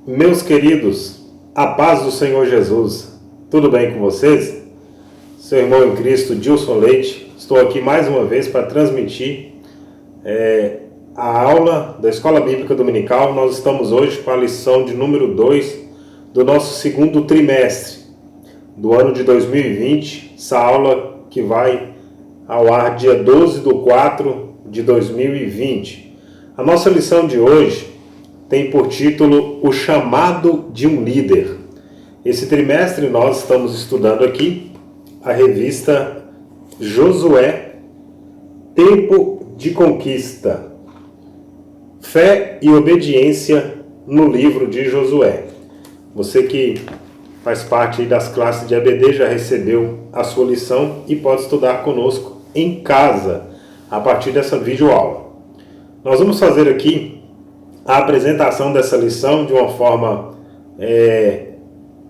Meus queridos, a paz do Senhor Jesus, tudo bem com vocês? Seu irmão em Cristo, Dilson Leite, estou aqui mais uma vez para transmitir a aula da Escola Bíblica Dominical. Nós estamos hoje com a lição de número 2 do nosso segundo trimestre do ano de 2020, essa aula que vai ao ar dia 12/4/2020. A nossa lição de hoje tem por título O Chamado de um Líder. Esse trimestre nós estamos estudando aqui a revista Josué, Tempo de Conquista, Fé e Obediência no livro de Josué. Você que faz parte das classes de ABD já recebeu a sua lição e pode estudar conosco em casa a partir dessa videoaula. Nós vamos fazer aqui a apresentação dessa lição de uma forma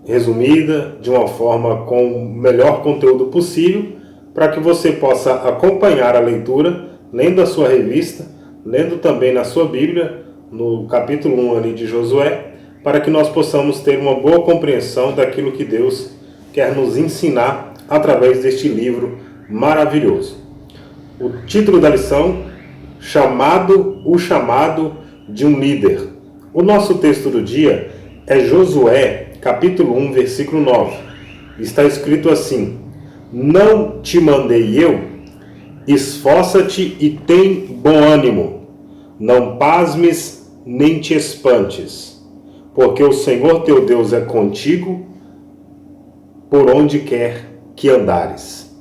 resumida, de uma forma com o melhor conteúdo possível, para que você possa acompanhar a leitura, lendo a sua revista, lendo também na sua Bíblia, no capítulo 1 ali de Josué, para que nós possamos ter uma boa compreensão daquilo que Deus quer nos ensinar através deste livro maravilhoso. O título da lição, O Chamado de um Líder. O nosso texto do dia é Josué, capítulo 1, versículo 9. Está escrito assim: Não te mandei eu? Esforça-te e tem bom ânimo. Não pasmes nem te espantes, porque o Senhor teu Deus é contigo por onde quer que andares.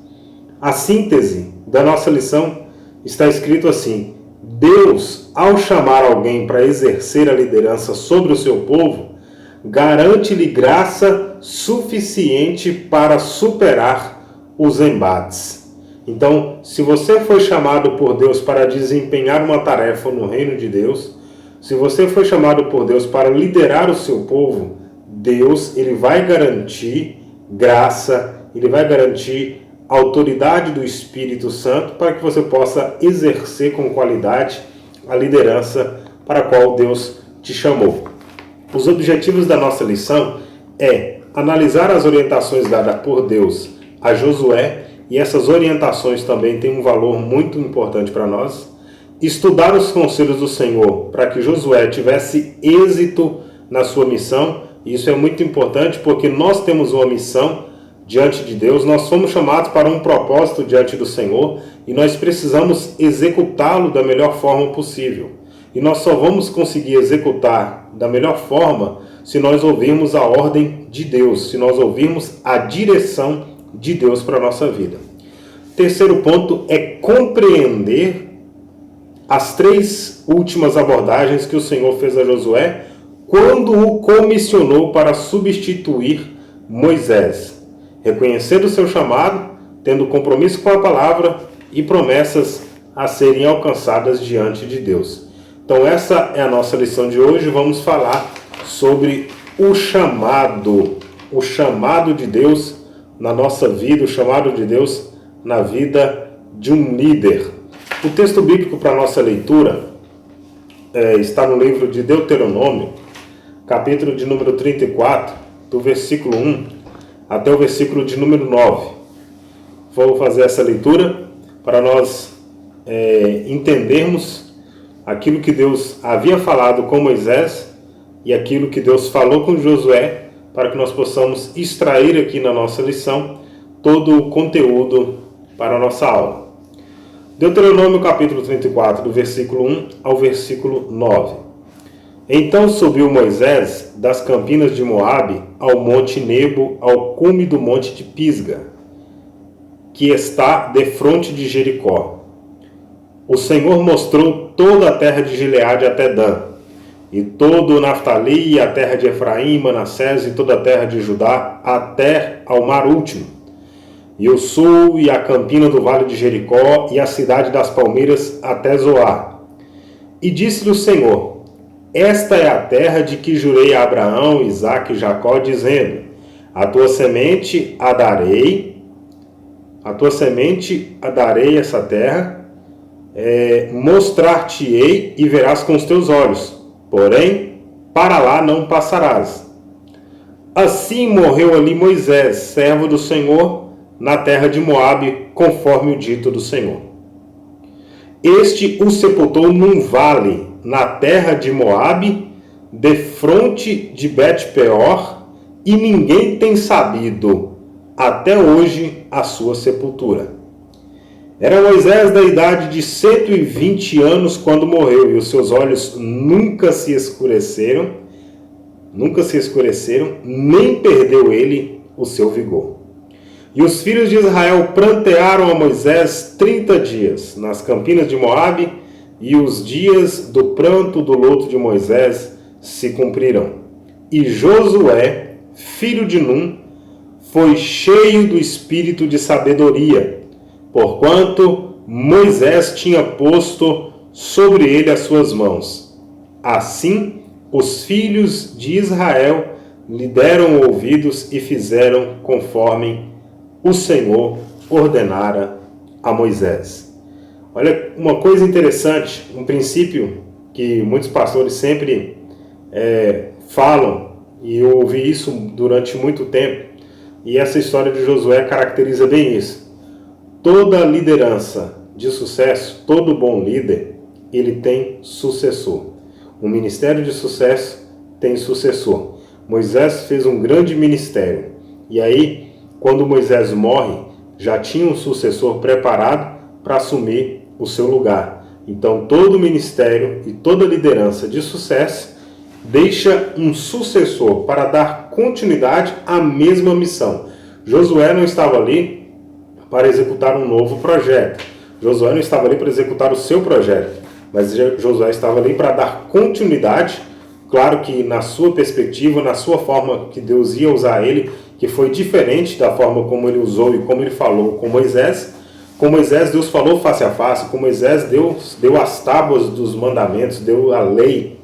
A síntese da nossa lição está escrito assim: Deus, ao chamar alguém para exercer a liderança sobre o seu povo, garante-lhe graça suficiente para superar os embates. Então, se você foi chamado por Deus para desempenhar uma tarefa no reino de Deus, se você foi chamado por Deus para liderar o seu povo, Deus, ele vai garantir graça, ele vai garantir a autoridade do Espírito Santo para que você possa exercer com qualidade a liderança para a qual Deus te chamou. Os objetivos da nossa lição é analisar as orientações dadas por Deus a Josué, e essas orientações também têm um valor muito importante para nós, estudar os conselhos do Senhor para que Josué tivesse êxito na sua missão. Isso é muito importante porque nós temos uma missão diante de Deus, nós fomos chamados para um propósito diante do Senhor e nós precisamos executá-lo da melhor forma possível. E nós só vamos conseguir executar da melhor forma se nós ouvirmos a ordem de Deus, se nós ouvirmos a direção de Deus para a nossa vida. Terceiro ponto é compreender as três últimas abordagens que o Senhor fez a Josué quando o comissionou para substituir Moisés. Reconhecendo o seu chamado, tendo compromisso com a palavra e promessas a serem alcançadas diante de Deus. Então essa é a nossa lição de hoje. Vamos falar sobre o chamado de Deus na nossa vida, o chamado de Deus na vida de um líder. O texto bíblico para a nossa leitura está no livro de Deuteronômio, capítulo de número 34, do versículo 1 até o versículo de número 9. Vou fazer essa leitura para nós entendermos aquilo que Deus havia falado com Moisés e aquilo que Deus falou com Josué, para que nós possamos extrair aqui na nossa lição todo o conteúdo para a nossa aula. Deuteronômio capítulo 34, do versículo 1 ao versículo 9. Então subiu Moisés das campinas de Moabe ao monte Nebo, ao cume do monte de Pisga, que está defronte de Jericó. O Senhor mostrou toda a terra de Gileade até Dan, e todo o Naftali, e a terra de Efraim, Manassés, e toda a terra de Judá, até ao mar último, e o sul, e a campina do vale de Jericó, e a cidade das palmeiras, até Zoar. E disse-lhe o Senhor: Esta é a terra de que jurei a Abraão, Isaque e Jacó, dizendo: A tua semente a darei essa terra, mostrar-te-ei e verás com os teus olhos, porém para lá não passarás. Assim morreu ali Moisés, servo do Senhor, na terra de Moabe, conforme o dito do Senhor. Este o sepultou num vale, na terra de Moabe, defronte de Bet-peor, e ninguém tem sabido até hoje a sua sepultura. Era Moisés da idade de 120 anos quando morreu, e os seus olhos nunca se escureceram, nem perdeu ele o seu vigor. E os filhos de Israel prantearam a Moisés 30 dias nas campinas de Moabe, e os dias do pranto do luto de Moisés se cumpriram. E Josué, filho de Num, foi cheio do espírito de sabedoria, porquanto Moisés tinha posto sobre ele as suas mãos. Assim, os filhos de Israel lhe deram ouvidos e fizeram conforme o Senhor ordenara a Moisés. Olha, uma coisa interessante, um princípio que muitos pastores sempre falam, e eu ouvi isso durante muito tempo, e essa história de Josué caracteriza bem isso. Toda liderança de sucesso, todo bom líder, ele tem sucessor. Um ministério de sucesso tem sucessor. Moisés fez um grande ministério, e aí, quando Moisés morre, já tinha um sucessor preparado para assumir o seu lugar. Então, todo ministério e toda liderança de sucesso deixa um sucessor para dar continuidade à mesma missão. Josué não estava ali para executar um novo projeto. Josué não estava ali para executar o seu projeto, mas Josué estava ali para dar continuidade, claro que na sua perspectiva, na sua forma que Deus ia usar ele, que foi diferente da forma como ele usou e como ele falou com Moisés. Com Moisés, Deus falou face a face. Com Moisés, Deus deu as tábuas dos mandamentos, deu a lei.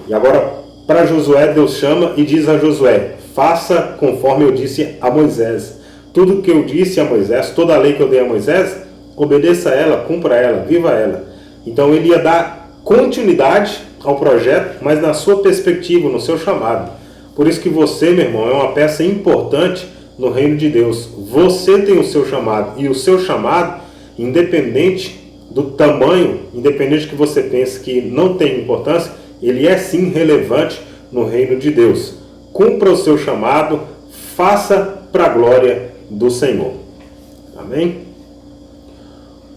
E agora, para Josué, Deus chama e diz a Josué: faça conforme eu disse a Moisés. Tudo que eu disse a Moisés, toda a lei que eu dei a Moisés, obedeça a ela, cumpra ela, viva ela. Então, ele ia dar continuidade ao projeto, mas na sua perspectiva, no seu chamado. Por isso que você, meu irmão, é uma peça importante no reino de Deus. Você tem o seu chamado, e o seu chamado, independente do tamanho, independente que você pense que não tem importância, ele é sim relevante no reino de Deus. Cumpra o seu chamado, faça para a glória do Senhor. Amém?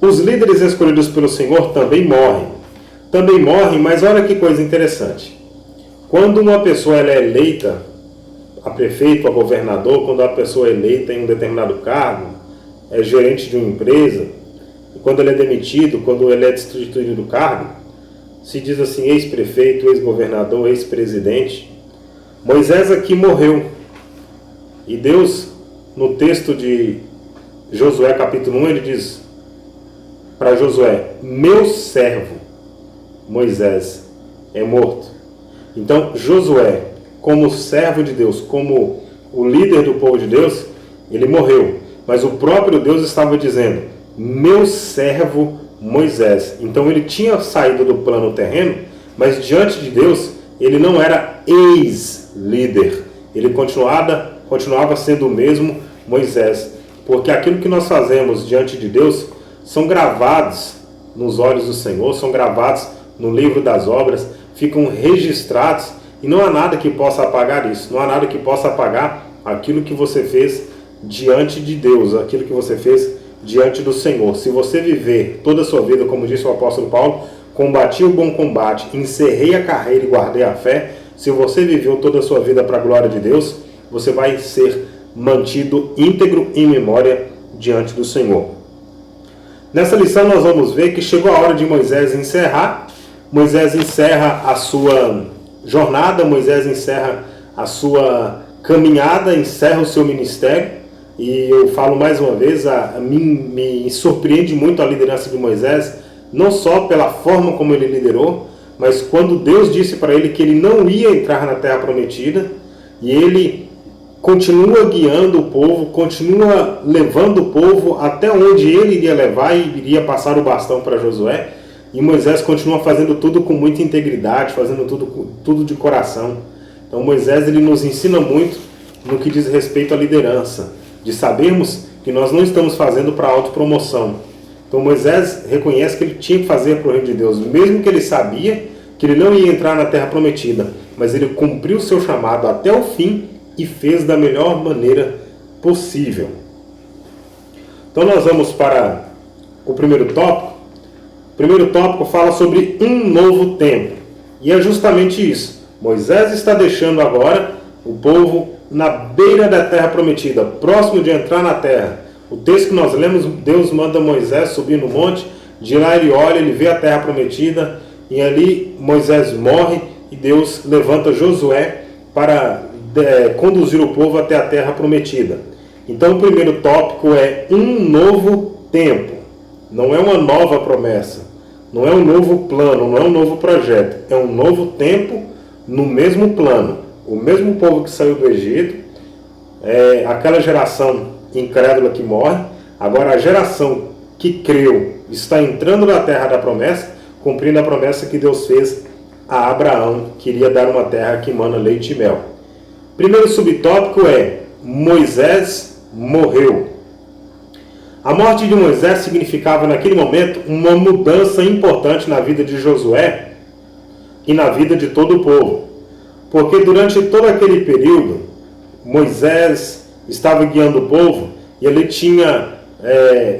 Os líderes escolhidos pelo Senhor também morrem. Também morrem, mas olha que coisa interessante. Quando uma pessoa ela é eleita a prefeito, a governador, quando a pessoa é eleita em um determinado cargo, é gerente de uma empresa, e quando ele é demitido, quando ele é destituído do cargo, se diz assim, ex-prefeito, ex-governador, ex-presidente. Moisés aqui morreu. E Deus, no texto de Josué capítulo 1, ele diz para Josué: meu servo Moisés é morto. Então, Josué, como servo de Deus, como o líder do povo de Deus, ele morreu. Mas o próprio Deus estava dizendo: meu servo Moisés. Então, ele tinha saído do plano terreno, mas diante de Deus, ele não era ex-líder. Ele continuava sendo o mesmo Moisés. Porque aquilo que nós fazemos diante de Deus são gravados nos olhos do Senhor, são gravados no livro das obras, ficam registrados, e não há nada que possa apagar isso, não há nada que possa apagar aquilo que você fez diante de Deus, aquilo que você fez diante do Senhor. Se você viver toda a sua vida, como disse o apóstolo Paulo, combati o bom combate, encerrei a carreira e guardei a fé, se você viveu toda a sua vida para a glória de Deus, você vai ser mantido íntegro em memória diante do Senhor. Nessa lição nós vamos ver que chegou a hora de Moisés encerrar. Moisés encerra a sua jornada, Moisés encerra a sua caminhada, encerra o seu ministério. E eu falo mais uma vez, a mim me surpreende muito a liderança de Moisés, não só pela forma como ele liderou, mas quando Deus disse para ele que ele não ia entrar na Terra Prometida, e ele continua guiando o povo, continua levando o povo até onde ele iria levar e iria passar o bastão para Josué. E Moisés continua fazendo tudo com muita integridade, fazendo tudo de coração. Então Moisés ele nos ensina muito no que diz respeito à liderança, de sabermos que nós não estamos fazendo para autopromoção. Então Moisés reconhece que ele tinha que fazer para o reino de Deus, mesmo que ele sabia que ele não ia entrar na terra prometida, mas ele cumpriu o seu chamado até o fim e fez da melhor maneira possível. Então nós vamos para o primeiro tópico. O primeiro tópico fala sobre um novo tempo. E é justamente isso. Moisés está deixando agora o povo na beira da terra prometida, próximo de entrar na terra. O texto que nós lemos, Deus manda Moisés subir no monte, de lá ele olha, ele vê a terra prometida, e ali Moisés morre, e Deus levanta Josué para conduzir o povo até a terra prometida. Então o primeiro tópico é um novo tempo. Não é uma nova promessa, não é um novo plano, não é um novo projeto. É um novo tempo no mesmo plano. O mesmo povo que saiu do Egito, aquela geração incrédula que morre, agora a geração que creu está entrando na terra da promessa, cumprindo a promessa que Deus fez a Abraão, que iria dar uma terra que emana leite e mel. Primeiro subtópico é Moisés morreu. A morte de Moisés significava naquele momento uma mudança importante na vida de Josué e na vida de todo o povo. Porque durante todo aquele período, Moisés estava guiando o povo e ele tinha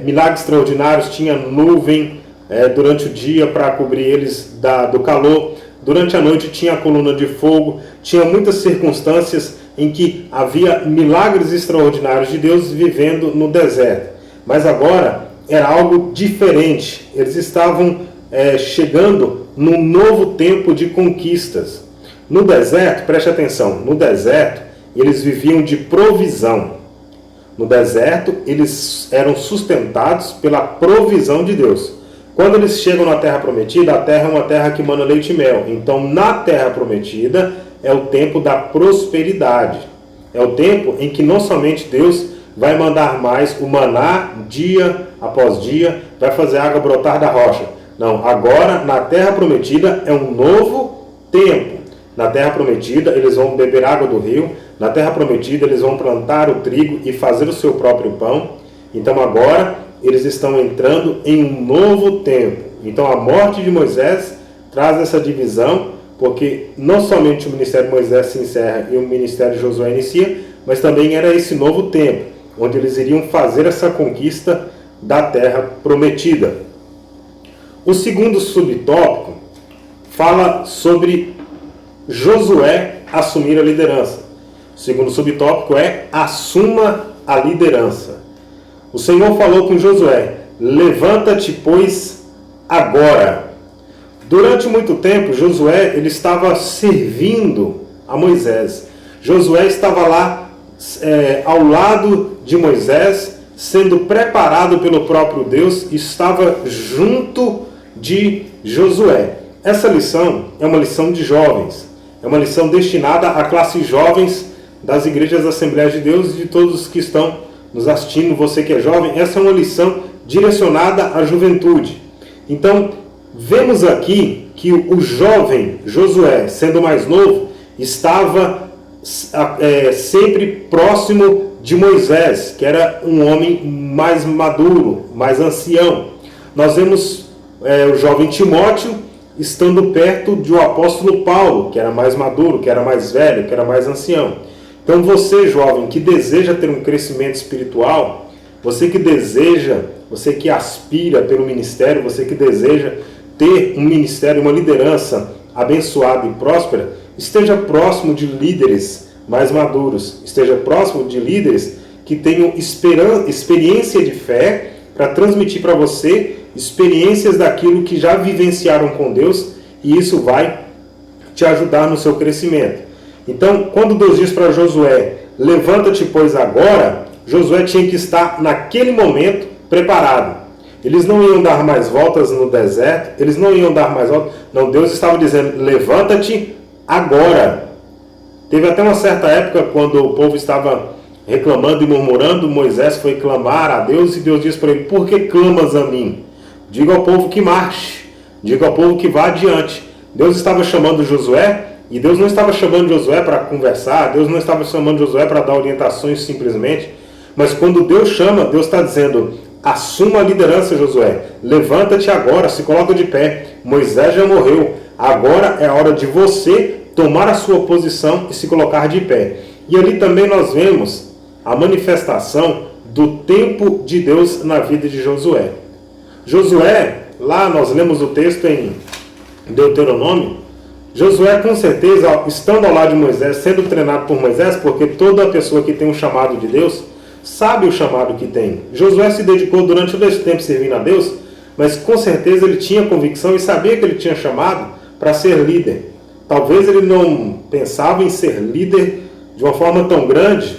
milagres extraordinários, tinha nuvem durante o dia para cobrir eles do calor. Durante a noite tinha a coluna de fogo, tinha muitas circunstâncias em que havia milagres extraordinários de Deus vivendo no deserto. Mas agora era algo diferente. Eles estavam chegando num novo tempo de conquistas. No deserto, preste atenção, no deserto eles viviam de provisão. No deserto eles eram sustentados pela provisão de Deus. Quando eles chegam na terra prometida, a terra é uma terra que emana leite e mel. Então na terra prometida é o tempo da prosperidade. É o tempo em que não somente Deus vai mandar mais o maná dia após dia, vai fazer água brotar da rocha. Não, agora na terra prometida é um novo tempo. Na terra prometida eles vão beber água do rio, na terra prometida eles vão plantar o trigo e fazer o seu próprio pão. Então agora eles estão entrando em um novo tempo. Então a morte de Moisés traz essa divisão, porque não somente o ministério de Moisés se encerra e o ministério de Josué inicia, mas também era esse novo tempo, onde eles iriam fazer essa conquista da terra prometida. O segundo subtópico fala sobre Josué assumir a liderança. O segundo subtópico é assuma a liderança. O Senhor falou com Josué: levanta-te, pois, agora. Durante muito tempo, Josué ele estava servindo a Moisés. Josué estava lá ao lado de Moisés, sendo preparado pelo próprio Deus, estava junto de Josué. Essa lição é uma lição de jovens, é uma lição destinada à classe jovens das igrejas da Assembleia de Deus e de todos que estão nos assistindo, você que é jovem. Essa é uma lição direcionada à juventude. Então, vemos aqui que o jovem Josué, sendo mais novo, estava sempre próximo de Moisés, que era um homem mais maduro, mais ancião. Nós vemos o jovem Timóteo estando perto do apóstolo Paulo, que era mais maduro, que era mais velho, que era mais ancião. Então você, jovem, que deseja ter um crescimento espiritual, você que deseja, você que aspira pelo ministério, você que deseja ter um ministério, uma liderança abençoada e próspera, esteja próximo de líderes mais maduros, esteja próximo de líderes que tenham experiência de fé para transmitir para você experiências daquilo que já vivenciaram com Deus, e isso vai te ajudar no seu crescimento. Então, quando Deus diz para Josué, levanta-te, pois, agora, Josué tinha que estar naquele momento preparado. Eles não iam dar mais voltas no deserto, eles não iam dar mais voltas. Não, Deus estava dizendo, levanta-te agora. Teve até uma certa época, quando o povo estava reclamando e murmurando, Moisés foi clamar a Deus, e Deus disse para ele, por que clamas a mim? Diga ao povo que marche. diga ao povo que vá adiante. Deus estava chamando Josué, e Deus não estava chamando Josué para conversar, Deus não estava chamando Josué para dar orientações simplesmente, mas quando Deus chama, Deus está dizendo: assuma a liderança, Josué, levanta-te agora, se coloca de pé, Moisés já morreu, agora é a hora de você tomar a sua posição e se colocar de pé. E ali também nós vemos a manifestação do tempo de Deus na vida de Josué. Josué, lá nós lemos o texto em Deuteronômio, Josué com certeza, estando ao lado de Moisés, sendo treinado por Moisés, porque toda pessoa que tem um chamado de Deus, sabe o chamado que tem. Josué se dedicou durante todo esse tempo servindo a Deus, mas com certeza ele tinha convicção e sabia que ele tinha chamado para ser líder. Talvez ele não pensava em ser líder de uma forma tão grande,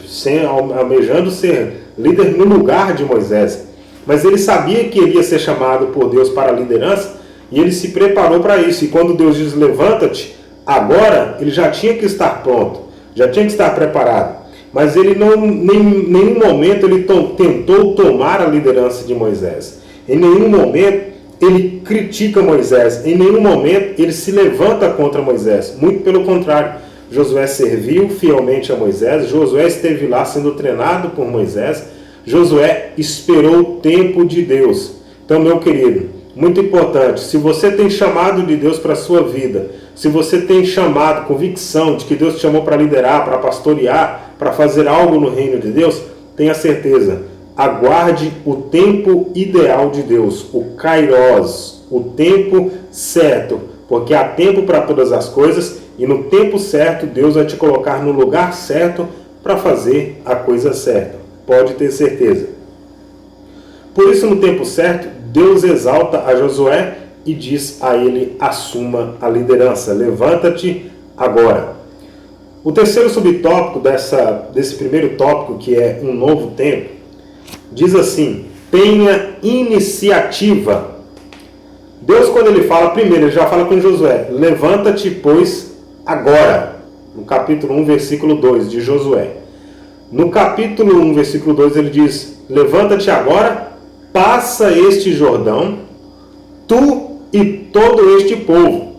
almejando ser líder no lugar de Moisés. Mas ele sabia que ele ia ser chamado por Deus para a liderança e ele se preparou para isso. E quando Deus diz levanta-te, agora ele já tinha que estar pronto, já tinha que estar preparado. Mas ele não, em nenhum momento ele tentou tomar a liderança de Moisés. Em nenhum momento ele critica Moisés. Em nenhum momento ele se levanta contra Moisés. Muito pelo contrário. Josué serviu fielmente a Moisés. Josué esteve lá sendo treinado por Moisés. Josué esperou o tempo de Deus. Então, meu querido, muito importante, se você tem chamado de Deus para a sua vida, se você tem chamado, convicção de que Deus te chamou para liderar, para pastorear, para fazer algo no reino de Deus, tenha certeza, aguarde o tempo ideal de Deus, o Kairos, o tempo certo, porque há tempo para todas as coisas e no tempo certo Deus vai te colocar no lugar certo para fazer a coisa certa, pode ter certeza. Por isso, no tempo certo, Deus exalta a Josué e diz a ele: assuma a liderança, levanta-te agora. O terceiro subtópico desse primeiro tópico, que é um novo tempo, diz assim: tenha iniciativa. Deus, quando ele fala, primeiro, ele já fala com Josué: levanta-te, pois, agora. No capítulo 1, versículo 2 de Josué. No capítulo 1, versículo 2, ele diz: levanta-te agora, passa este Jordão, tu e todo este povo.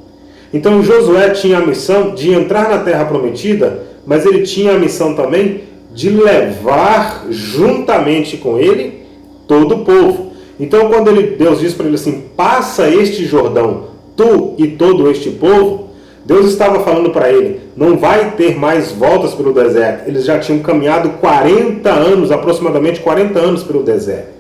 Então Josué tinha a missão de entrar na terra prometida, mas ele tinha a missão também de levar juntamente com ele todo o povo. Então quando Deus diz para ele assim: passa este Jordão, tu e todo este povo, Deus estava falando para ele: não vai ter mais voltas pelo deserto. Eles já tinham caminhado 40 anos, aproximadamente 40 anos pelo deserto.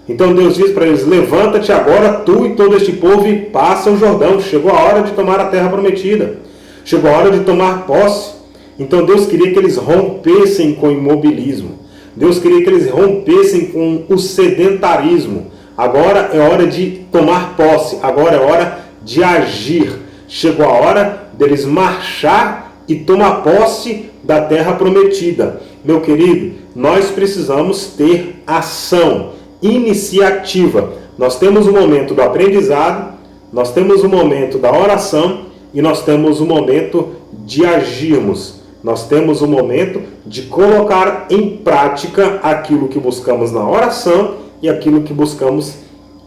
Então Deus diz para eles: levanta-te agora, tu e todo este povo, e passa o Jordão. Chegou a hora de tomar a terra prometida. Chegou a hora de tomar posse. Então Deus queria que eles rompessem com o imobilismo. Deus queria que eles rompessem com o sedentarismo. Agora é hora de tomar posse. Agora é hora de agir. Chegou a hora deles marchar e tomar posse da terra prometida. Meu querido, nós precisamos ter ação, iniciativa. Nós temos o momento do aprendizado, nós temos o momento da oração e nós temos o momento de agirmos. Nós temos o momento de colocar em prática aquilo que buscamos na oração e aquilo que buscamos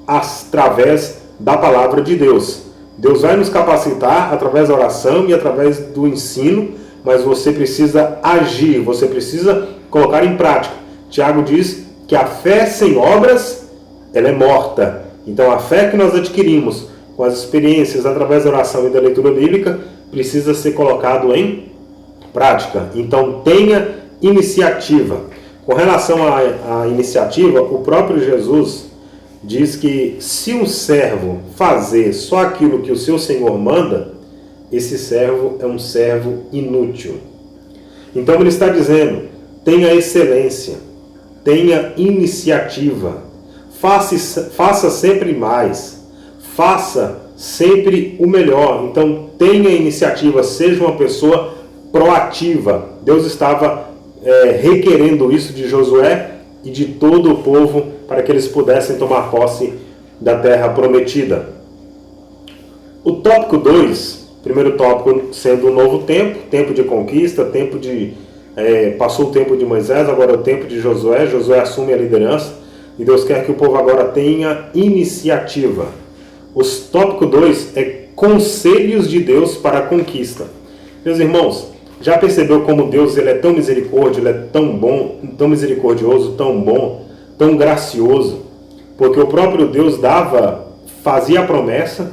através da palavra de Deus. Deus vai nos capacitar através da oração e através do ensino, mas você precisa agir, você precisa colocar em prática. Tiago diz que a fé sem obras, ela é morta. Então a fé que nós adquirimos com as experiências através da oração e da leitura bíblica precisa ser colocado em prática. Então tenha iniciativa. Com relação à iniciativa, o próprio Jesus diz que se um servo fazer só aquilo que o seu senhor manda, esse servo é um servo inútil. Então ele está dizendo: tenha excelência, tenha iniciativa, faça sempre mais, faça sempre o melhor. Então tenha iniciativa, seja uma pessoa proativa. Deus estava requerendo isso de Josué e de todo o povo para que eles pudessem tomar posse da terra prometida. O tópico 2, primeiro tópico sendo um novo tempo, tempo de conquista, tempo de... passou o tempo de Moisés, agora é o tempo de Josué. Josué assume a liderança e Deus quer que o povo agora tenha iniciativa. O tópico 2 é conselhos de Deus para a conquista. Meus irmãos, já percebeu como Deus ele é tão misericórdia, ele é tão bom, tão misericordioso, tão bom, tão gracioso? Porque o próprio Deus fazia a promessa,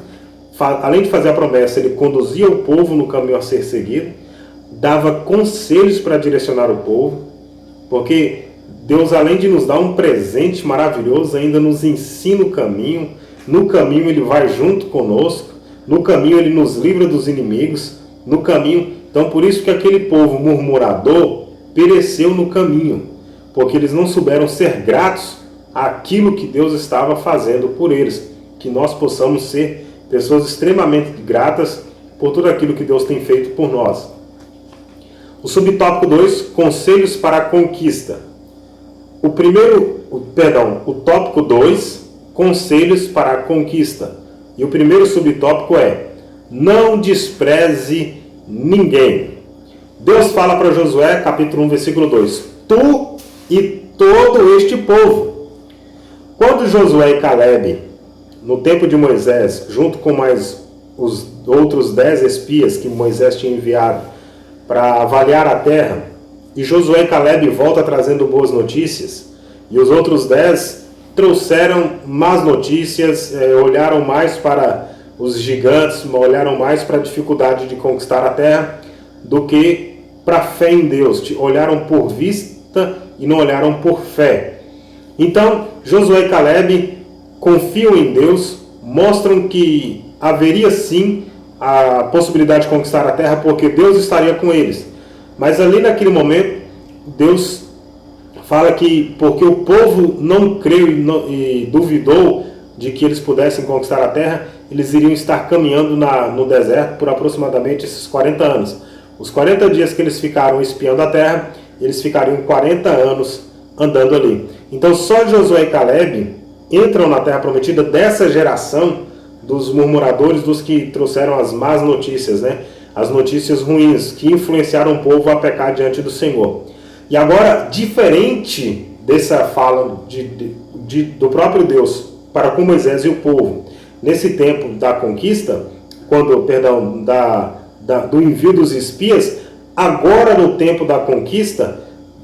além de fazer a promessa, ele conduzia o povo no caminho a ser seguido, dava conselhos para direcionar o povo, porque Deus, além de nos dar um presente maravilhoso, ainda nos ensina o caminho. No caminho ele vai junto conosco, no caminho ele nos livra dos inimigos, no caminho. Então por isso que aquele povo murmurador pereceu no caminho, porque eles não souberam ser gratos àquilo que Deus estava fazendo por eles. Que nós possamos ser pessoas extremamente gratas por tudo aquilo que Deus tem feito por nós. O subtópico 2, conselhos para a conquista. O tópico 2, conselhos para a conquista. E o primeiro subtópico é: não despreze ninguém. Deus fala para Josué, capítulo 1, versículo 2: tu e todo este povo. Quando Josué e Caleb, no tempo de Moisés, junto com mais os outros 10 espias que Moisés tinha enviado para avaliar a terra, e Josué e Caleb voltam trazendo boas notícias, e os outros 10 trouxeram más notícias, olharam mais para os gigantes, olharam mais para a dificuldade de conquistar a terra do que para a fé em Deus. Olharam por vista e não olharam por fé. Então, Josué e Caleb confiam em Deus, mostram que haveria sim a possibilidade de conquistar a terra, porque Deus estaria com eles. Mas ali naquele momento, Deus fala que porque o povo não creu e duvidou de que eles pudessem conquistar a terra, eles iriam estar caminhando no deserto por aproximadamente esses 40 anos. Os 40 dias que eles ficaram espiando a terra, eles ficariam 40 anos andando ali. Então só Josué e Caleb entram na terra prometida dessa geração dos murmuradores, dos que trouxeram as más notícias, né? As notícias ruins, que influenciaram o povo a pecar diante do Senhor. E agora, diferente dessa fala do próprio Deus para com Moisés e o povo, nesse tempo da conquista, do envio dos espias, agora no tempo da conquista,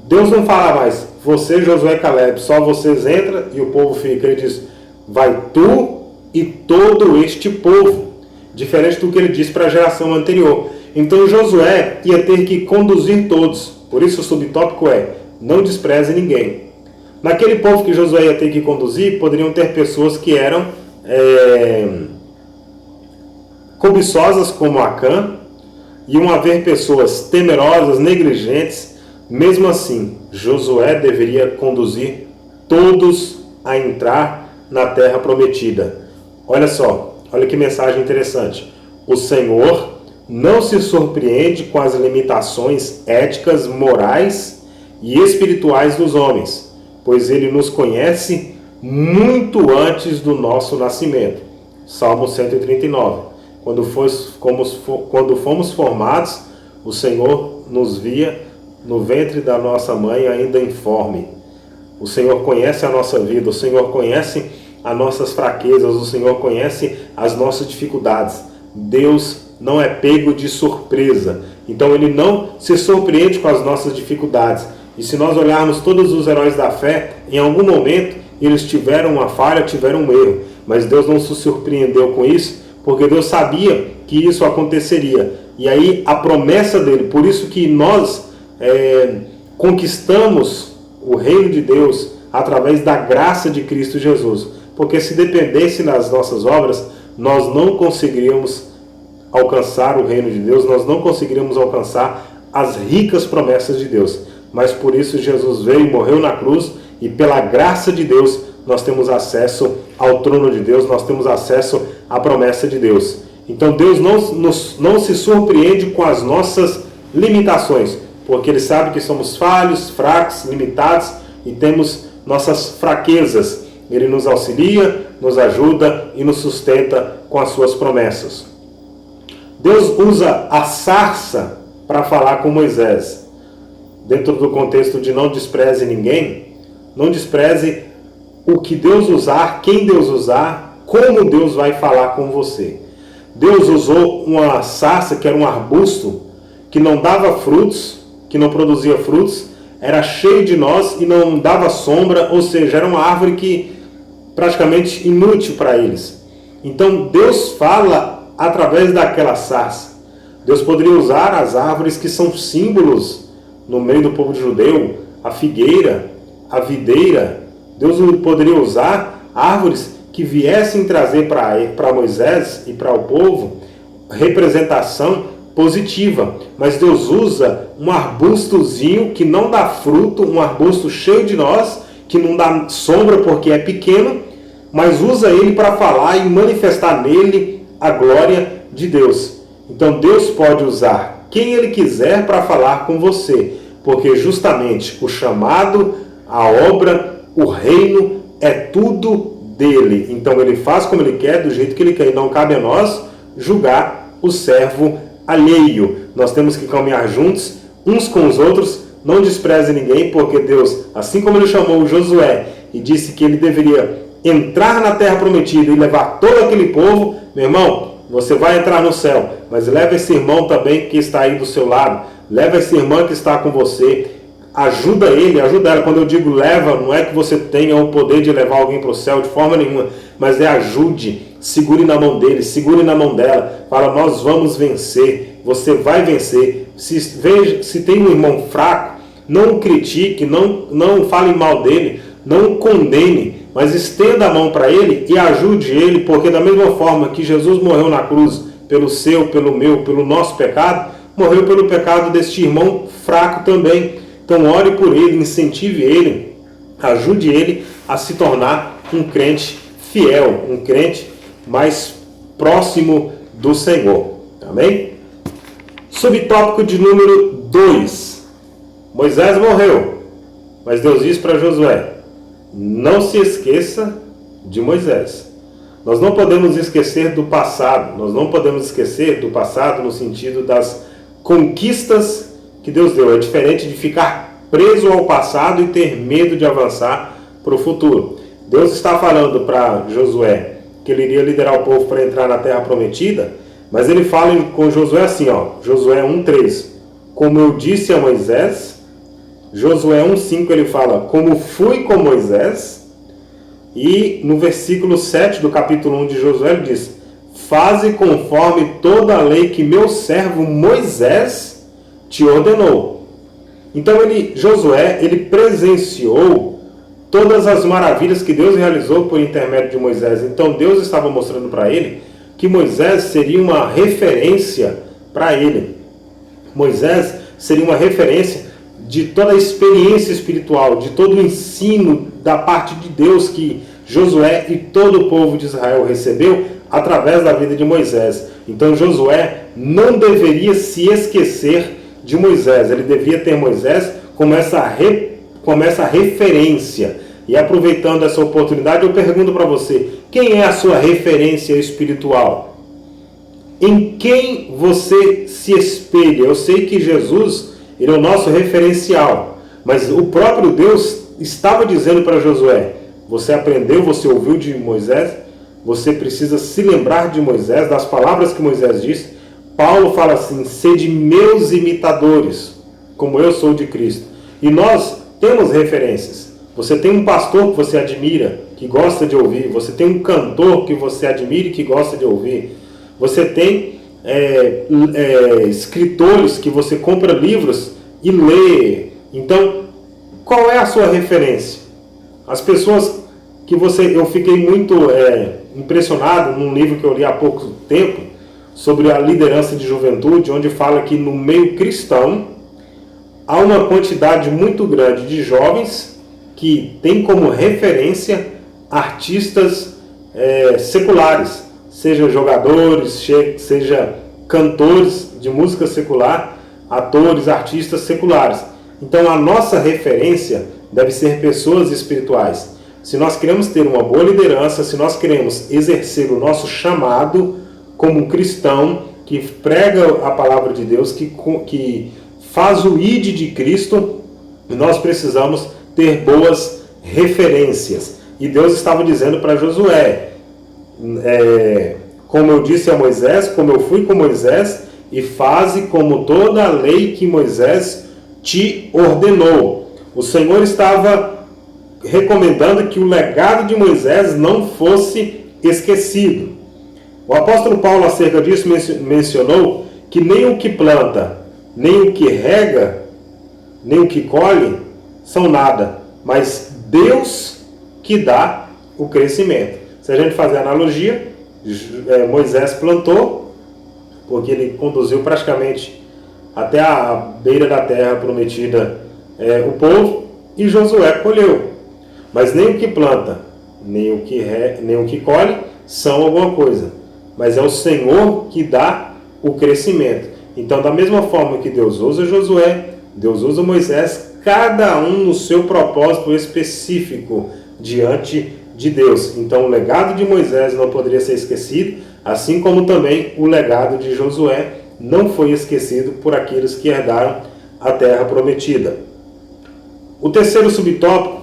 Deus não fala mais: você, Josué e Caleb, só vocês entram e o povo fica. Ele diz: vai tu e todo este povo. Diferente do que ele disse para a geração anterior. Então Josué ia ter que conduzir todos. Por isso o subtópico é: não despreze ninguém. Naquele povo que Josué ia ter que conduzir, poderiam ter pessoas que eram cobiçosas, como Acã, iam haver pessoas temerosas, negligentes. Mesmo assim, Josué deveria conduzir todos a entrar na terra prometida. Olha só, olha que mensagem interessante. O Senhor não se surpreende com as limitações éticas, morais e espirituais dos homens, pois Ele nos conhece muito antes do nosso nascimento. Salmo 139. Quando fomos formados, o Senhor nos via no ventre da nossa mãe ainda informe. O Senhor conhece a nossa vida, o Senhor conhece as nossas fraquezas, o Senhor conhece as nossas dificuldades. Deus não é pego de surpresa, então Ele não se surpreende com as nossas dificuldades. E se nós olharmos todos os heróis da fé, em algum momento eles tiveram uma falha, tiveram um erro, mas Deus não se surpreendeu com isso, porque Deus sabia que isso aconteceria. E aí a promessa dele, por isso que nós conquistamos o reino de Deus através da graça de Cristo Jesus, porque se dependesse das nossas obras, nós não conseguiríamos alcançar o reino de Deus, nós não conseguiríamos alcançar as ricas promessas de Deus. Mas por isso Jesus veio e morreu na cruz, e pela graça de Deus nós temos acesso ao trono de Deus, nós temos acesso à promessa de Deus. Então Deus não se surpreende com as nossas limitações, porque Ele sabe que somos falhos, fracos, limitados e temos nossas fraquezas. Ele nos auxilia, nos ajuda e nos sustenta com as suas promessas. Deus usa a sarça para falar com Moisés. Dentro do contexto de não despreze ninguém, não despreze o que Deus usar, quem Deus usar, como Deus vai falar com você. Deus usou uma sarça, que era um arbusto, que não dava frutos, que não produzia frutos, era cheio de nós e não dava sombra, ou seja, era uma árvore que praticamente inútil para eles. Então Deus fala através daquela sarça. Deus poderia usar as árvores que são símbolos no meio do povo judeu, a figueira, a videira. Deus poderia usar árvores que viessem trazer para Moisés e para o povo representação positiva. Mas Deus usa um arbustozinho que não dá fruto, um arbusto cheio de nós, que não dá sombra porque é pequeno, mas usa ele para falar e manifestar nele a glória de Deus. Então Deus pode usar quem Ele quiser para falar com você, porque justamente o chamado, a obra, o reino é tudo dele. Então Ele faz como Ele quer, do jeito que Ele quer, e não cabe a nós julgar o servo alheio. Nós temos que caminhar juntos, uns com os outros, não despreze ninguém, porque Deus, assim como Ele chamou Josué e disse que ele deveria entrar na terra prometida e levar todo aquele povo, meu irmão, você vai entrar no céu, mas leva esse irmão também que está aí do seu lado, leva essa irmã que está com você, ajuda ele, ajuda ela. Quando eu digo leva, não é que você tenha o poder de levar alguém para o céu de forma nenhuma, mas é ajude, segure na mão dele, segure na mão dela, fala, nós vamos vencer, você vai vencer. Se tem um irmão fraco, não o critique, não fale mal dele, não o condene, mas estenda a mão para ele e ajude ele, porque da mesma forma que Jesus morreu na cruz pelo seu, pelo meu, pelo nosso pecado, morreu pelo pecado deste irmão fraco também. Então ore por ele, incentive ele, ajude ele a se tornar um crente fiel, um crente mais próximo do Senhor. Amém? Subtópico de número 2. Moisés morreu, mas Deus disse para Josué, não se esqueça de Moisés. Nós não podemos esquecer do passado. Nós não podemos esquecer do passado no sentido das conquistas que Deus deu. É diferente de ficar preso ao passado e ter medo de avançar para o futuro. Deus está falando para Josué que ele iria liderar o povo para entrar na terra prometida, mas ele fala com Josué assim, Josué 1:3. Como eu disse a Moisés. Josué 1:5 ele fala, como fui com Moisés, e no versículo 7 do capítulo 1 de Josué ele diz, faze conforme toda a lei que meu servo Moisés te ordenou. Então Josué presenciou todas as maravilhas que Deus realizou por intermédio de Moisés. Então Deus estava mostrando para ele que Moisés seria uma referência para ele. Moisés seria uma referência de toda a experiência espiritual, de todo o ensino da parte de Deus que Josué e todo o povo de Israel recebeu através da vida de Moisés. Então Josué não deveria se esquecer de Moisés, ele devia ter Moisés como essa referência. E aproveitando essa oportunidade, eu pergunto para você, quem é a sua referência espiritual? Em quem você se espelha? Eu sei que Jesus, ele é o nosso referencial, mas o próprio Deus estava dizendo para Josué, você aprendeu, você ouviu de Moisés, você precisa se lembrar de Moisés, das palavras que Moisés disse. Paulo fala assim, sede meus imitadores, como eu sou de Cristo. E nós temos referências. Você tem um pastor que você admira, que gosta de ouvir. Você tem um cantor que você admira e que gosta de ouvir. Você tem escritores que você compra livros e lê. Então, qual é a sua referência? As pessoas que eu fiquei muito impressionado num livro que eu li há pouco tempo, sobre a liderança de juventude, onde fala que no meio cristão há uma quantidade muito grande de jovens que tem como referência artistas seculares, seja jogadores, seja cantores de música secular, atores, artistas seculares. Então a nossa referência deve ser pessoas espirituais. Se nós queremos ter uma boa liderança, se nós queremos exercer o nosso chamado como um cristão que prega a palavra de Deus, que faz o ID de Cristo, nós precisamos ter boas referências. E Deus estava dizendo para Josué, como eu disse a Moisés, como eu fui com Moisés, e faze como toda a lei que Moisés te ordenou. O Senhor estava recomendando que o legado de Moisés não fosse esquecido. O apóstolo Paulo, acerca disso, mencionou que nem o que planta, nem o que rega, nem o que colhe são nada, mas Deus que dá o crescimento. Se a gente fazer a analogia, Moisés plantou, porque ele conduziu praticamente até a beira da terra prometida o povo, e Josué colheu. Mas nem o que planta, nem o que colhe são alguma coisa, mas é o Senhor que dá o crescimento. Então, da mesma forma que Deus usa Josué, Deus usa Moisés, cada um no seu propósito específico diante de Deus. Então, o legado de Moisés não poderia ser esquecido, assim como também o legado de Josué não foi esquecido por aqueles que herdaram a terra prometida. O terceiro subtópico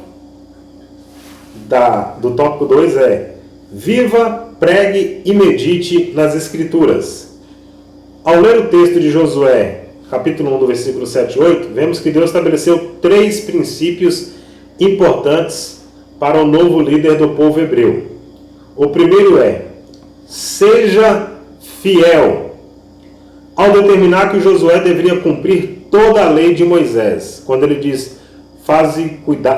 do tópico 2 é: viva, pregue e medite nas Escrituras. Ao ler o texto de Josué, capítulo 1, do versículo 7 e 8, vemos que Deus estabeleceu 3 princípios importantes para o novo líder do povo hebreu. O primeiro é: seja fiel. Ao determinar que Josué deveria cumprir toda a lei de Moisés, quando ele diz: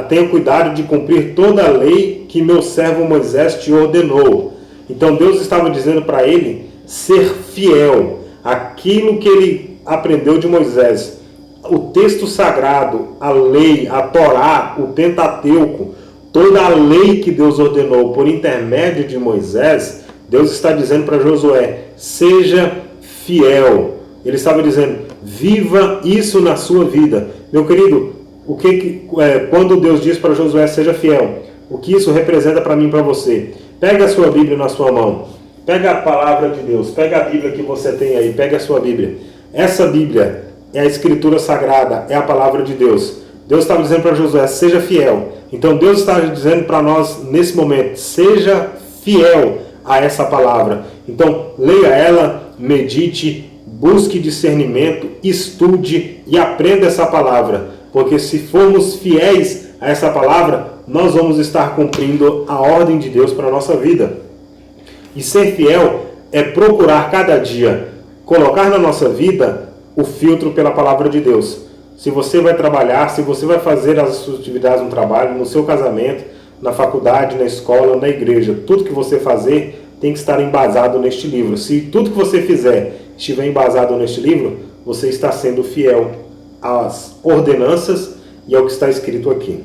tenha cuidado de cumprir toda a lei que meu servo Moisés te ordenou. Então Deus estava dizendo para ele ser fiel àquilo que ele aprendeu de Moisés. O texto sagrado, a lei, a Torá, o Pentateuco, toda a lei que Deus ordenou por intermédio de Moisés, Deus está dizendo para Josué: seja fiel. Ele estava dizendo: viva isso na sua vida. Meu querido, quando Deus diz para Josué: seja fiel, o que isso representa para mim e para você? Pega a sua Bíblia na sua mão, pega a palavra de Deus, pega a Bíblia que você tem aí, pega a sua Bíblia. Essa Bíblia é a Escritura Sagrada, é a palavra de Deus. Deus estava dizendo para Josué: seja fiel. Então Deus está dizendo para nós nesse momento: seja fiel a essa palavra. Então leia ela, medite, busque discernimento, estude e aprenda essa palavra. Porque se formos fiéis a essa palavra, nós vamos estar cumprindo a ordem de Deus para a nossa vida. E ser fiel é procurar cada dia colocar na nossa vida o filtro pela palavra de Deus. Se você vai trabalhar, se você vai fazer as suas atividades no trabalho, no seu casamento, na faculdade, na escola, na igreja, tudo que você fazer tem que estar embasado neste livro. Se tudo que você fizer estiver embasado neste livro, você está sendo fiel às ordenanças e ao que está escrito aqui.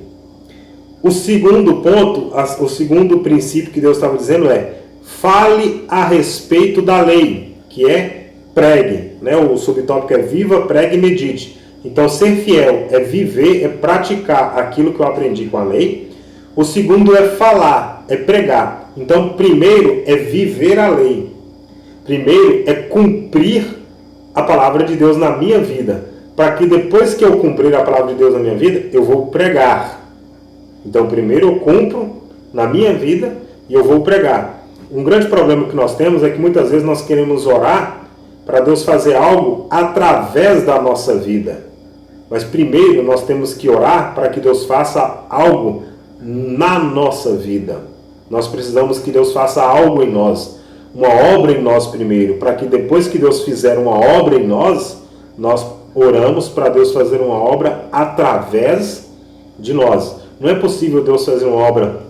O segundo ponto, o segundo princípio que Deus estava dizendo é: fale a respeito da lei, que é pregue. O subtópico é: viva, pregue e medite. Então, ser fiel é viver, é praticar aquilo que eu aprendi com a lei. O segundo é falar, é pregar. Então, primeiro é viver a lei. Primeiro é cumprir a palavra de Deus na minha vida, para que depois que eu cumprir a palavra de Deus na minha vida, eu vou pregar. Então, primeiro eu cumpro na minha vida e eu vou pregar. Um grande problema que nós temos é que muitas vezes nós queremos orar para Deus fazer algo através da nossa vida. Mas primeiro nós temos que orar para que Deus faça algo na nossa vida. Nós precisamos que Deus faça algo em nós, uma obra em nós primeiro, para que depois que Deus fizer uma obra em nós, nós oramos para Deus fazer uma obra através de nós. Não é possível Deus fazer uma obra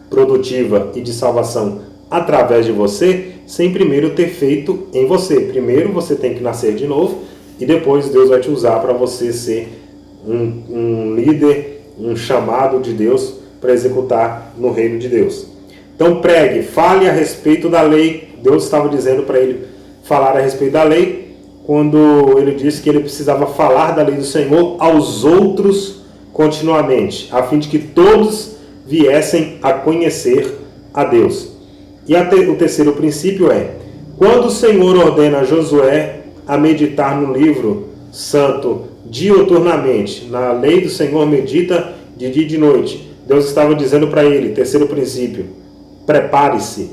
produtiva e de salvação através de você, sem primeiro ter feito em você. Primeiro você tem que nascer de novo e depois Deus vai te usar para você ser um líder, um chamado de Deus para executar no reino de Deus. Então pregue, fale a respeito da lei. Deus estava dizendo para ele falar a respeito da lei, quando ele disse que ele precisava falar da lei do Senhor aos outros continuamente, a fim de que todos viessem a conhecer a Deus. E o terceiro princípio é: quando o Senhor ordena a Josué a meditar no livro santo diuturnamente, na lei do Senhor medita de dia e de noite, Deus estava dizendo para ele, terceiro princípio: prepare-se.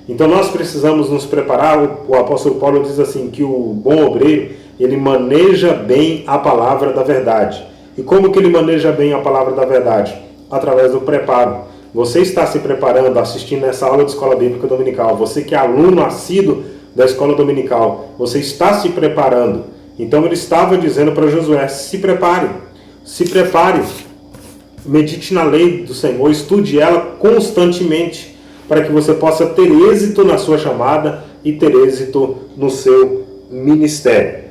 Então nós precisamos nos preparar. O apóstolo Paulo diz assim, que o bom obreiro, ele maneja bem a palavra da verdade. E como que ele maneja bem a palavra da verdade? Através do preparo. Você está se preparando, assistindo essa aula de escola bíblica dominical. Você que é aluno assíduo da escola dominical, você está se preparando. Então ele estava dizendo para Josué, se prepare, medite na lei do Senhor, estude ela constantemente, para que você possa ter êxito na sua chamada e ter êxito no seu ministério.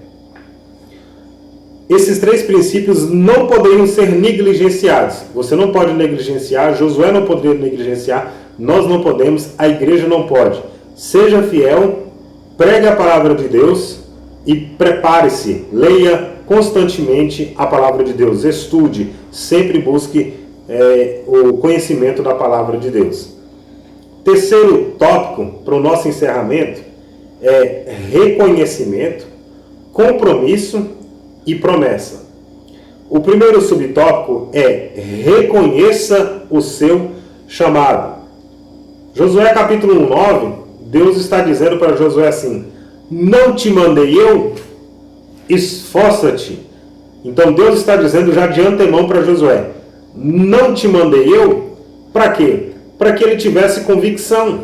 Esses 3 princípios não poderiam ser negligenciados. Você não pode negligenciar, Josué não poderia negligenciar, nós não podemos, a igreja não pode. Seja fiel, pregue a palavra de Deus e prepare-se, leia constantemente a palavra de Deus, estude, sempre busque o conhecimento da palavra de Deus. Terceiro tópico para o nosso encerramento é reconhecimento, compromisso e promessa. O primeiro subtópico é reconheça o seu chamado. Josué capítulo 9, Deus está dizendo para Josué assim, não te mandei eu? Esforça-te. Então Deus está dizendo já de antemão para Josué, não te mandei eu? Para quê? Para que ele tivesse convicção,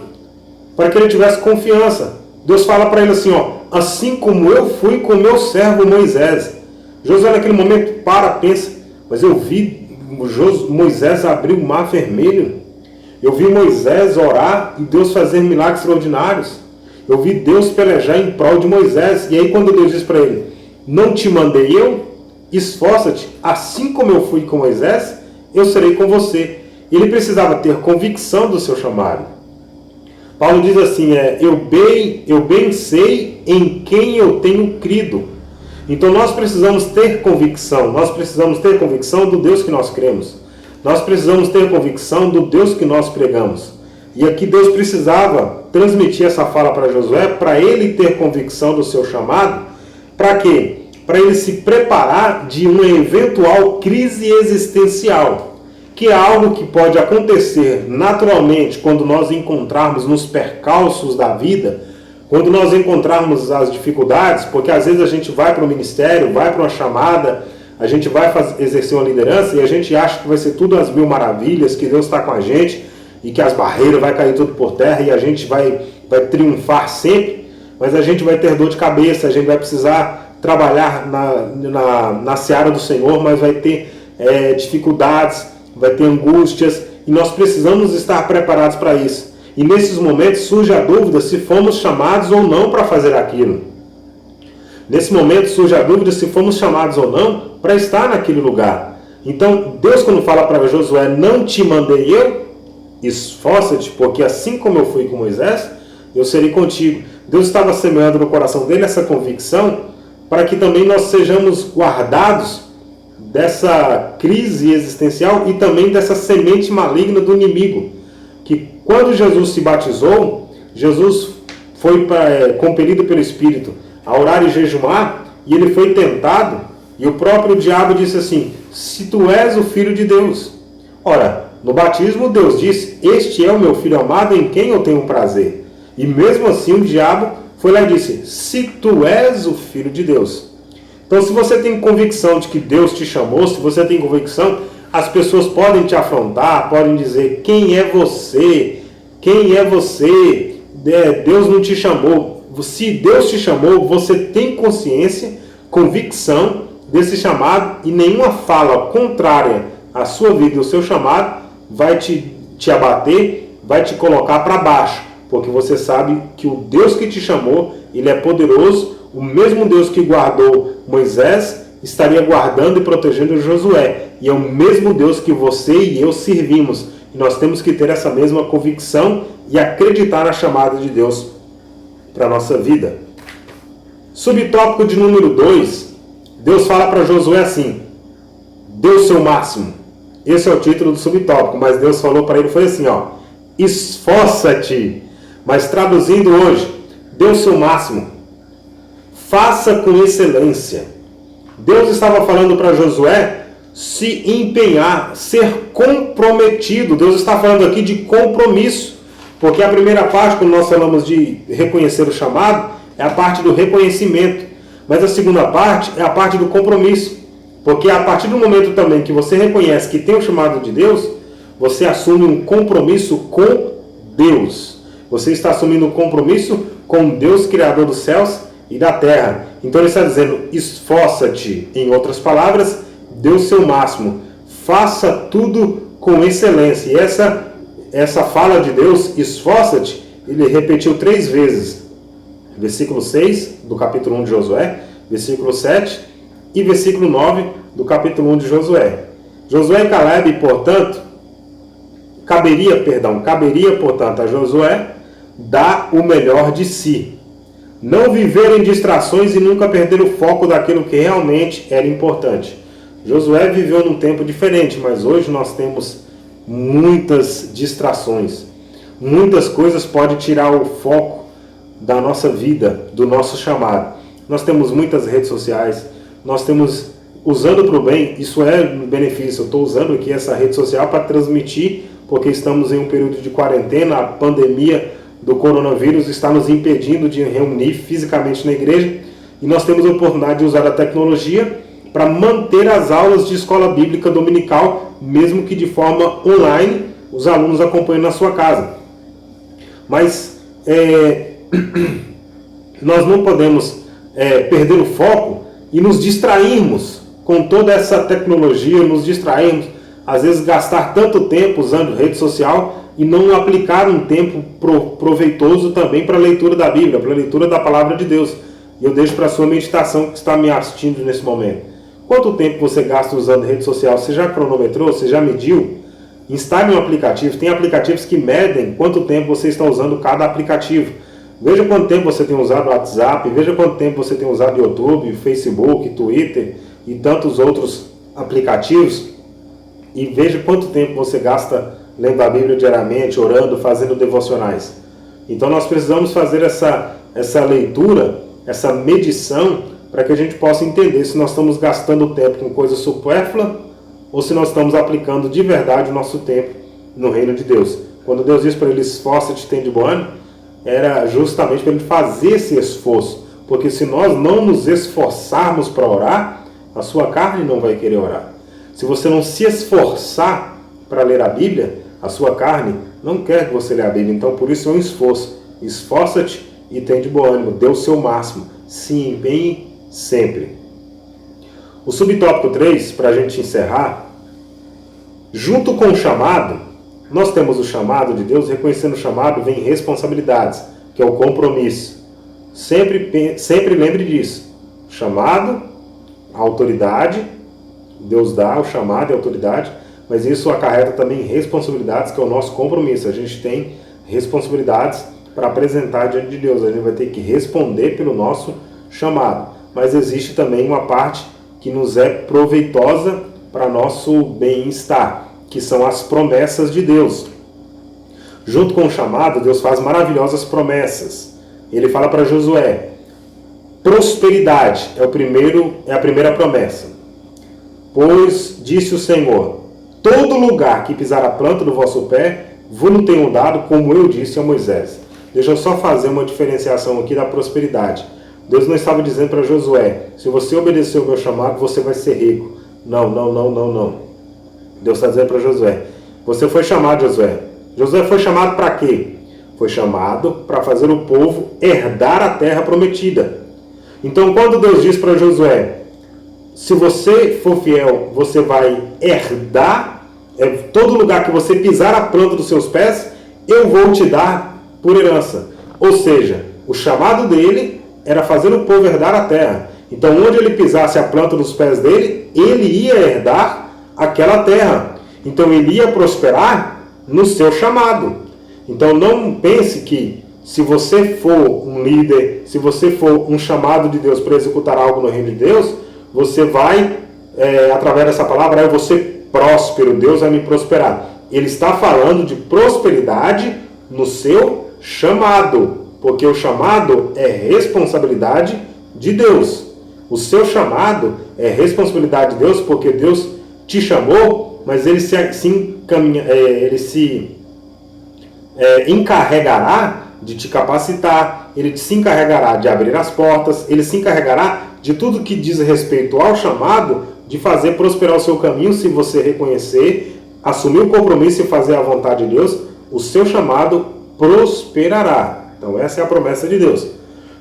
para que ele tivesse confiança. Deus fala para ele assim, assim como eu fui com meu servo Moisés. Josué naquele momento pensa, mas eu vi Moisés abrir o mar vermelho, eu vi Moisés orar e Deus fazer milagres extraordinários, eu vi Deus pelejar em prol de Moisés. E aí quando Deus diz para ele, não te mandei eu? Esforça-te, assim como eu fui com Moisés, eu serei com você. Ele precisava ter convicção do seu chamado. Paulo diz assim, eu bem sei em quem eu tenho crido. Então nós precisamos ter convicção, do Deus que nós cremos. Nós precisamos ter convicção do Deus que nós pregamos. E aqui Deus precisava transmitir essa fala para Josué, para ele ter convicção do seu chamado. Para quê? Para ele se preparar de uma eventual crise existencial, que é algo que pode acontecer naturalmente quando nós encontrarmos nos percalços da vida, quando nós encontrarmos as dificuldades, porque às vezes a gente vai para o ministério, vai para uma chamada, a gente vai exercer uma liderança e a gente acha que vai ser tudo às mil maravilhas, que Deus está com a gente e que as barreiras vai cair tudo por terra e a gente vai triunfar sempre, mas a gente vai ter dor de cabeça, a gente vai precisar trabalhar na seara do Senhor, mas vai ter dificuldades, vai ter angústias, e nós precisamos estar preparados para isso. E nesses momentos surge a dúvida se fomos chamados ou não para fazer aquilo. Nesse momento surge a dúvida se fomos chamados ou não para estar naquele lugar. Então Deus, quando fala para Josué, não te mandei eu? Esforça-te, porque assim como eu fui com Moisés, eu serei contigo. Deus estava semeando no coração dele essa convicção para que também nós sejamos guardados dessa crise existencial e também dessa semente maligna do inimigo. Que quando Jesus se batizou, Jesus foi compelido pelo Espírito a orar e jejumar, e ele foi tentado, e o próprio diabo disse assim, se tu és o Filho de Deus. Ora, no batismo Deus disse, este é o meu Filho amado em quem eu tenho prazer. E mesmo assim o diabo foi lá e disse, se tu és o Filho de Deus. Então se você tem convicção de que Deus te chamou, se você tem convicção, as pessoas podem te afrontar, podem dizer, quem é você? Quem é você? Deus não te chamou. Se Deus te chamou, você tem consciência, convicção desse chamado, e nenhuma fala contrária à sua vida e ao seu chamado vai te abater, vai te colocar para baixo, porque você sabe que o Deus que te chamou, ele é poderoso, o mesmo Deus que guardou Moisés estaria guardando e protegendo Josué, e é o mesmo Deus que você e eu servimos, e nós temos que ter essa mesma convicção e acreditar na chamada de Deus para a nossa vida. Subtópico de número 2, Deus fala para Josué assim, dê o seu máximo. Esse é o título do subtópico, mas Deus falou para ele, foi assim, esforça-te. Mas traduzindo hoje, dê o seu máximo. Faça com excelência. Deus estava falando para Josué se empenhar, ser comprometido. Deus está falando aqui de compromisso. Porque a primeira parte, quando nós falamos de reconhecer o chamado, é a parte do reconhecimento. Mas a segunda parte é a parte do compromisso. Porque a partir do momento também que você reconhece que tem o chamado de Deus, você assume um compromisso com Deus. Você está assumindo um compromisso com Deus, Criador dos céus e da terra. Então ele está dizendo, esforça-te. Em outras palavras, dê o seu máximo. Faça tudo com excelência. E essa fala de Deus, esforça-te, ele repetiu 3 vezes. Versículo 6 do capítulo 1 de Josué, versículo 7 e versículo 9 do capítulo 1 de Josué. Josué e Caleb, portanto, caberia, portanto, a Josué dar o melhor de si. Não viver em distrações e nunca perder o foco daquilo que realmente era importante. Josué viveu num tempo diferente, mas hoje nós temos muitas distrações. Muitas coisas podem tirar o foco da nossa vida, do nosso chamado. Nós temos muitas redes sociais, nós temos, usando para o bem, isso é um benefício. Eu estou usando aqui essa rede social para transmitir, porque estamos em um período de quarentena, a pandemia do coronavírus está nos impedindo de reunir fisicamente na igreja, e nós temos a oportunidade de usar a tecnologia para manter as aulas de escola bíblica dominical, mesmo que de forma online, os alunos acompanham na sua casa. Mas nós não podemos perder o foco e nos distrairmos com toda essa tecnologia, nos distrairmos, às vezes gastar tanto tempo usando rede social e não aplicar um tempo proveitoso também para a leitura da Bíblia, para a leitura da Palavra de Deus. E eu deixo para a sua meditação que está me assistindo nesse momento. Quanto tempo você gasta usando rede social? Você já cronometrou? Você já mediu? Instale um aplicativo. Tem aplicativos que medem quanto tempo você está usando cada aplicativo. Veja quanto tempo você tem usado o WhatsApp, veja quanto tempo você tem usado o YouTube, Facebook, Twitter e tantos outros aplicativos. E veja quanto tempo você gasta lendo a Bíblia diariamente, orando, fazendo devocionais. Então nós precisamos fazer essa leitura, essa medição, para que a gente possa entender se nós estamos gastando tempo com coisa supérflua ou se nós estamos aplicando de verdade o nosso tempo no reino de Deus. Quando Deus diz para ele, esforça-te, tem de bom ânimo, era justamente para ele fazer esse esforço. Porque se nós não nos esforçarmos para orar, a sua carne não vai querer orar. Se você não se esforçar para ler a Bíblia, a sua carne não quer que você leia a Bíblia. Então por isso é um esforço. Esforça-te e tem de bom ânimo. Dê o seu máximo. Se empenhe sempre. O subtópico 3, para a gente encerrar, junto com o chamado, nós temos o chamado de Deus. Reconhecendo o chamado vem responsabilidades, que é o compromisso. Sempre lembre disso. Chamado, autoridade, Deus dá o chamado e a autoridade, mas isso acarreta também responsabilidades, que é o nosso compromisso. A gente tem responsabilidades para apresentar diante de Deus. A gente vai ter que responder pelo nosso chamado. Mas existe também uma parte que nos é proveitosa para nosso bem-estar, que são as promessas de Deus. Junto com o chamado, Deus faz maravilhosas promessas. Ele fala para Josué, prosperidade é a primeira promessa. Pois disse o Senhor, todo lugar que pisar a planta do vosso pé, vos tenho dado, como eu disse a Moisés. Deixa eu só fazer uma diferenciação aqui da prosperidade. Deus não estava dizendo para Josué, se você obedecer o meu chamado, você vai ser rico. Não. Deus está dizendo para Josué, você foi chamado, Josué. Josué foi chamado para quê? Foi chamado para fazer o povo herdar a terra prometida. Então, quando Deus diz para Josué, se você for fiel, você vai herdar, todo lugar que você pisar a planta dos seus pés, eu vou te dar por herança. Ou seja, o chamado dele era fazer o povo herdar a terra. Então, onde ele pisasse a planta dos pés dele, ele ia herdar aquela terra. Então, ele ia prosperar no seu chamado. Então, não pense que se você for um líder, se você for um chamado de Deus para executar algo no reino de Deus, você vai, através dessa palavra, eu vou ser próspero, Deus vai me prosperar. Ele está falando de prosperidade no seu chamado, porque o chamado é responsabilidade de Deus. O seu chamado é responsabilidade de Deus, porque Deus te chamou, mas ele se encarregará de te capacitar, Ele se encarregará de abrir as portas, Ele se encarregará de tudo que diz respeito ao chamado, de fazer prosperar o seu caminho. Se você reconhecer, assumir o compromisso e fazer a vontade de Deus, o seu chamado prosperará. Então essa é a promessa de Deus.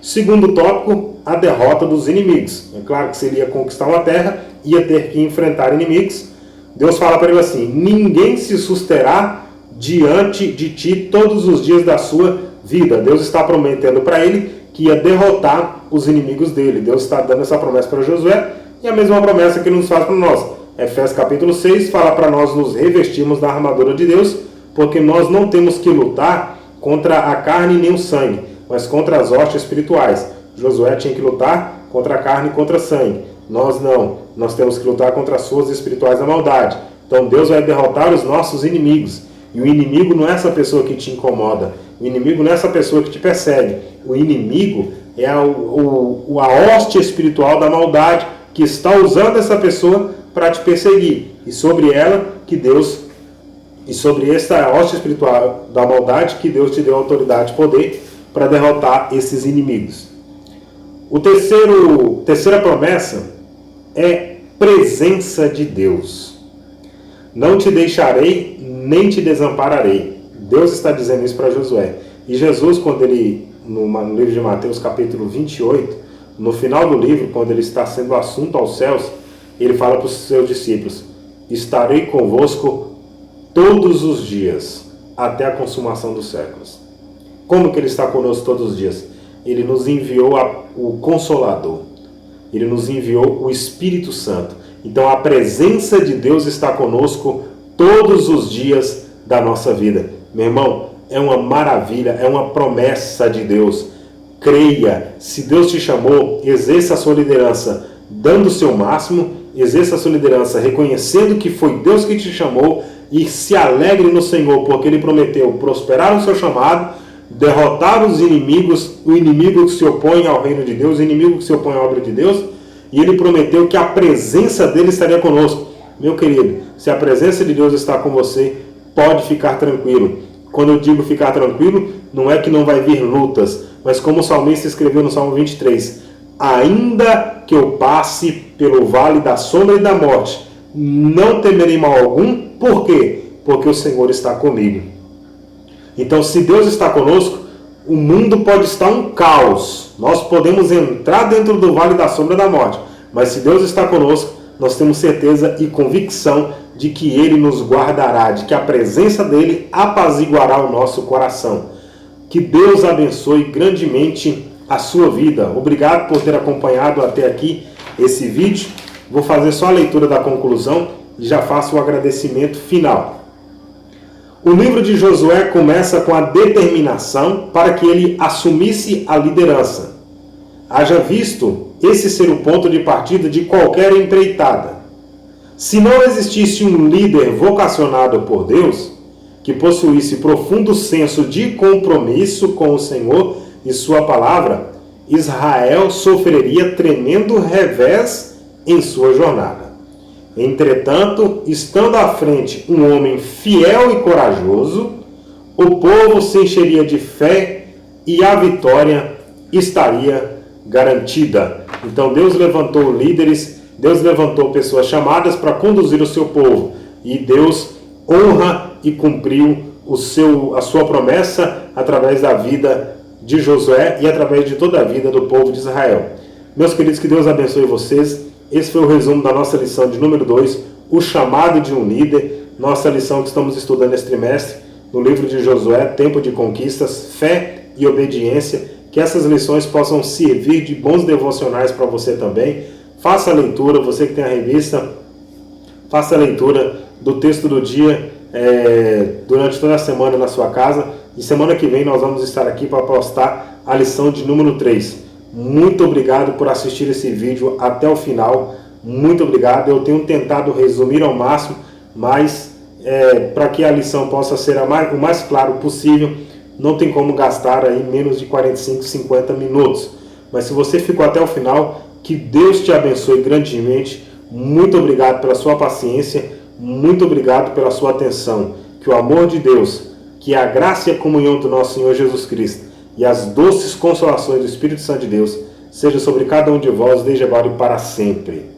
Segundo tópico, a derrota dos inimigos. É claro que se ele ia conquistar uma terra, ia ter que enfrentar inimigos. Deus fala para ele assim: ninguém se susterá diante de ti todos os dias da sua vida. Deus está prometendo para ele que ia derrotar os inimigos dele. Deus está dando essa promessa para Josué, e a mesma promessa que ele nos faz para nós. Efésios capítulo 6 fala para nós nos revestirmos da armadura de Deus, porque nós não temos que lutar contra a carne nem o sangue, mas contra as hostes espirituais. Josué tinha que lutar contra a carne e contra o sangue. Nós não. Nós temos que lutar contra as forças espirituais da maldade. Então Deus vai derrotar os nossos inimigos. E o inimigo não é essa pessoa que te incomoda. O inimigo não é essa pessoa que te persegue. O inimigo é a hoste espiritual da maldade que está usando essa pessoa para te perseguir. E sobre ela que Deus, e sobre essa hoste espiritual da maldade que Deus te deu autoridade e poder para derrotar esses inimigos. Terceira promessa é presença de Deus. Não te deixarei, nem te desampararei. Deus está dizendo isso para Josué. E Jesus, quando ele, no livro de Mateus, capítulo 28, no final do livro, quando ele está sendo assunto aos céus, ele fala para os seus discípulos: estarei convosco todos os dias, até a consumação dos séculos. Como que ele está conosco todos os dias? Ele nos enviou o Consolador. Ele nos enviou o Espírito Santo. Então a presença de Deus está conosco todos os dias da nossa vida. Meu irmão, é uma maravilha, é uma promessa de Deus. Creia, se Deus te chamou, exerça a sua liderança dando o seu máximo, exerça a sua liderança reconhecendo que foi Deus que te chamou, e se alegre no Senhor, porque Ele prometeu prosperar o seu chamado, derrotar os inimigos, o inimigo que se opõe ao reino de Deus, o inimigo que se opõe à obra de Deus, e Ele prometeu que a presença dele estaria conosco. Meu querido, se a presença de Deus está com você, pode ficar tranquilo. Quando eu digo ficar tranquilo, não é que não vai vir lutas, mas como o salmista escreveu no Salmo 23, ainda que eu passe pelo vale da sombra e da morte, não temerei mal algum. Por quê? Porque o Senhor está comigo. Então, se Deus está conosco, o mundo pode estar um caos. Nós podemos entrar dentro do vale da sombra da morte, mas se Deus está conosco, nós temos certeza e convicção de que Ele nos guardará, de que a presença dEle apaziguará o nosso coração. Que Deus abençoe grandemente a sua vida. Obrigado por ter acompanhado até aqui esse vídeo. Vou fazer só a leitura da conclusão e já faço o agradecimento final. O livro de Josué começa com a determinação para que ele assumisse a liderança. Haja visto esse ser o ponto de partida de qualquer empreitada. Se não existisse um líder vocacionado por Deus, que possuísse profundo senso de compromisso com o Senhor e sua palavra, Israel sofreria tremendo revés em sua jornada. Entretanto, estando à frente um homem fiel e corajoso, o povo se encheria de fé e a vitória estaria garantida. Então Deus levantou líderes, Deus levantou pessoas chamadas para conduzir o seu povo, e Deus honra e cumpriu a sua promessa através da vida de Josué e através de toda a vida do povo de Israel. Meus queridos, que Deus abençoe vocês. Esse foi o resumo da nossa lição de número 2, o chamado de um líder, nossa lição que estamos estudando esse trimestre, no livro de Josué, Tempo de Conquistas, Fé e Obediência. Que essas lições possam servir de bons devocionais para você também. Faça a leitura, você que tem a revista, faça a leitura do texto do dia durante toda a semana na sua casa. E semana que vem nós vamos estar aqui para postar a lição de número 3. Muito obrigado por assistir esse vídeo até o final. Muito obrigado. Eu tenho tentado resumir ao máximo, mas para que a lição possa ser o mais claro possível, não tem como gastar aí menos de 45, 50 minutos. Mas se você ficou até o final, que Deus te abençoe grandemente. Muito obrigado pela sua paciência. Muito obrigado pela sua atenção. Que o amor de Deus, que a graça e a comunhão do nosso Senhor Jesus Cristo e as doces consolações do Espírito Santo de Deus seja sobre cada um de vós, desde agora e para sempre.